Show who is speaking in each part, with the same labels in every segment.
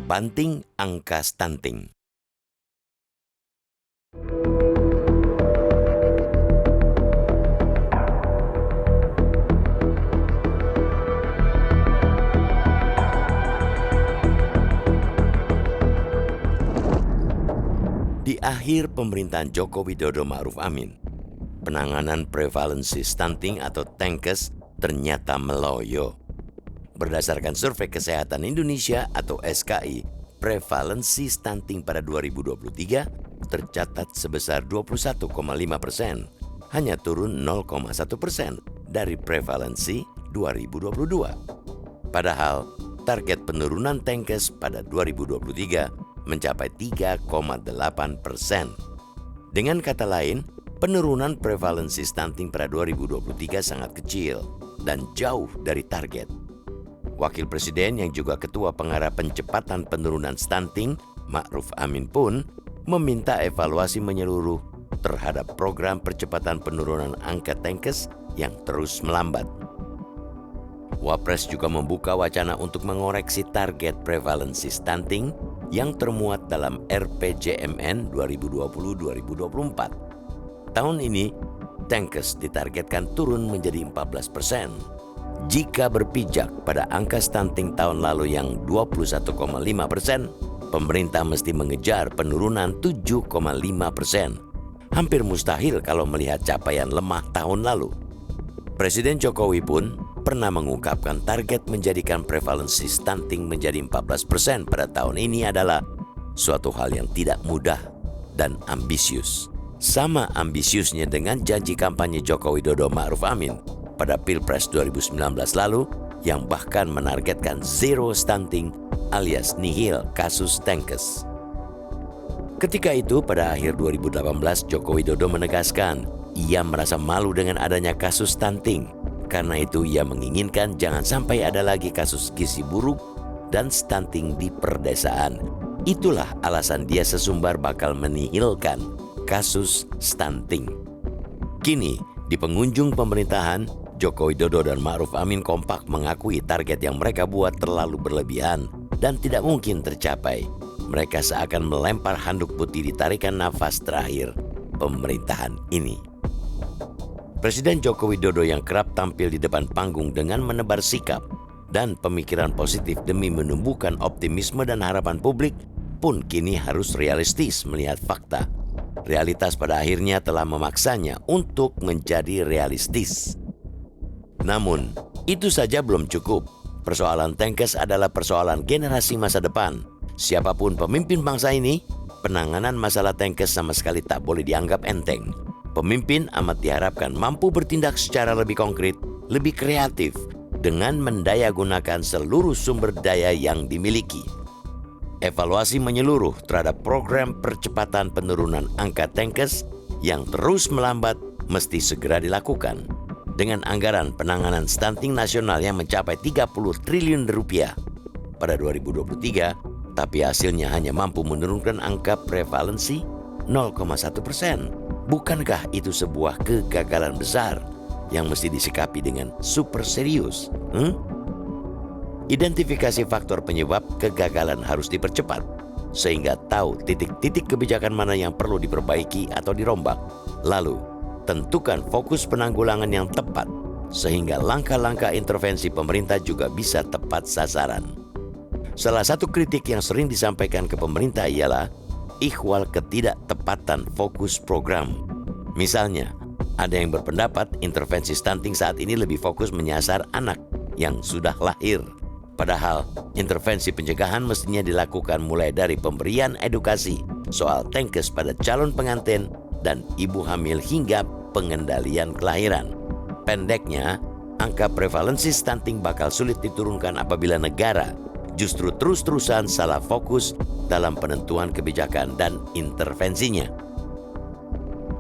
Speaker 1: Terbanting angka stunting. Di akhir pemerintahan Joko Widodo Ma'ruf Amin, penanganan prevalensi stunting atau TENKES ternyata meloyo. Berdasarkan Survei Kesehatan Indonesia atau SKI, prevalensi stunting pada 2023 tercatat sebesar 21,5%, hanya turun 0,1% dari prevalensi 2022. Padahal target penurunan TENKES pada 2023 mencapai 3,8%. Dengan kata lain, penurunan prevalensi stunting pada 2023 sangat kecil dan jauh dari target. Wakil Presiden yang juga Ketua Pengarah Pencepatan Penurunan Stunting, Ma'ruf Amin pun meminta evaluasi menyeluruh terhadap program percepatan penurunan angka TENKES yang terus melambat. Wapres juga membuka wacana untuk mengoreksi target prevalensi stunting yang termuat dalam RPJMN 2020-2024. Tahun ini, TENKES ditargetkan turun menjadi 14%. Jika berpijak pada angka stunting tahun lalu yang 21,5%, pemerintah mesti mengejar penurunan 7,5%. Hampir mustahil kalau melihat capaian lemah tahun lalu. Presiden Jokowi pun pernah mengungkapkan target menjadikan prevalensi stunting menjadi 14% pada tahun ini adalah suatu hal yang tidak mudah dan ambisius. Sama ambisiusnya dengan janji kampanye Joko Widodo Ma'ruf Amin pada Pilpres 2019 lalu yang bahkan menargetkan zero stunting alias nihil kasus TENKES. Ketika itu pada akhir 2018 Joko Widodo menegaskan ia merasa malu dengan adanya kasus stunting. Karena itu ia menginginkan jangan sampai ada lagi kasus gizi buruk dan stunting di perdesaan. Itulah alasan dia sesumbar bakal menihilkan kasus stunting. Kini di penghujung pemerintahan, Joko Widodo dan Ma'ruf Amin kompak mengakui target yang mereka buat terlalu berlebihan dan tidak mungkin tercapai. Mereka seakan melempar handuk putih di tarikan nafas terakhir pemerintahan ini. Presiden Joko Widodo yang kerap tampil di depan panggung dengan menebar sikap dan pemikiran positif demi menumbuhkan optimisme dan harapan publik pun kini harus realistis melihat fakta. Realitas pada akhirnya telah memaksanya untuk menjadi realistis. Namun, itu saja belum cukup. Persoalan TENKES adalah persoalan generasi masa depan. Siapapun pemimpin bangsa ini, penanganan masalah TENKES sama sekali tak boleh dianggap enteng. Pemimpin amat diharapkan mampu bertindak secara lebih konkret, lebih kreatif, dengan mendayagunakan seluruh sumber daya yang dimiliki. Evaluasi menyeluruh terhadap program percepatan penurunan angka TENKES yang terus melambat mesti segera dilakukan. Dengan anggaran penanganan stunting nasional yang mencapai 30 triliun rupiah pada 2023, tapi hasilnya hanya mampu menurunkan angka prevalensi 0,1%. Bukankah itu sebuah kegagalan besar yang mesti disikapi dengan super serius? Identifikasi faktor penyebab kegagalan harus dipercepat, sehingga tahu titik-titik kebijakan mana yang perlu diperbaiki atau dirombak. Lalu, tentukan fokus penanggulangan yang tepat, sehingga langkah-langkah intervensi pemerintah juga bisa tepat sasaran. Salah satu kritik yang sering disampaikan ke pemerintah ialah ikhwal ketidaktepatan fokus program. Misalnya, ada yang berpendapat intervensi stunting saat ini lebih fokus menyasar anak yang sudah lahir. Padahal, intervensi pencegahan mestinya dilakukan mulai dari pemberian edukasi soal TENKES pada calon pengantin dan ibu hamil hingga pengendalian kelahiran. Pendeknya, angka prevalensi stunting bakal sulit diturunkan apabila negara justru terus-terusan salah fokus dalam penentuan kebijakan dan intervensinya.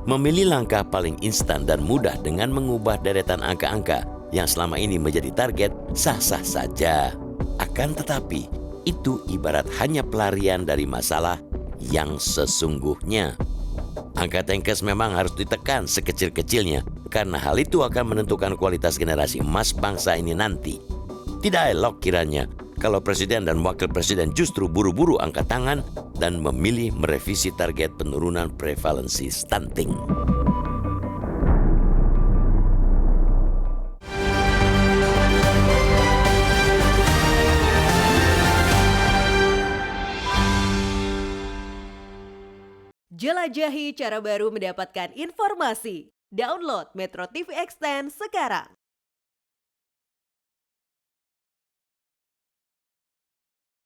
Speaker 1: Memilih langkah paling instan dan mudah dengan mengubah deretan angka-angka yang selama ini menjadi target sah-sah saja. Akan tetapi, itu ibarat hanya pelarian dari masalah yang sesungguhnya. Angka TENKES memang harus ditekan sekecil-kecilnya karena hal itu akan menentukan kualitas generasi emas bangsa ini nanti. Tidak elok kiranya kalau presiden dan wakil presiden justru buru-buru angkat tangan dan memilih merevisi target penurunan prevalensi stunting.
Speaker 2: Jelajahi cara baru mendapatkan informasi. Download Metro TV Extend sekarang.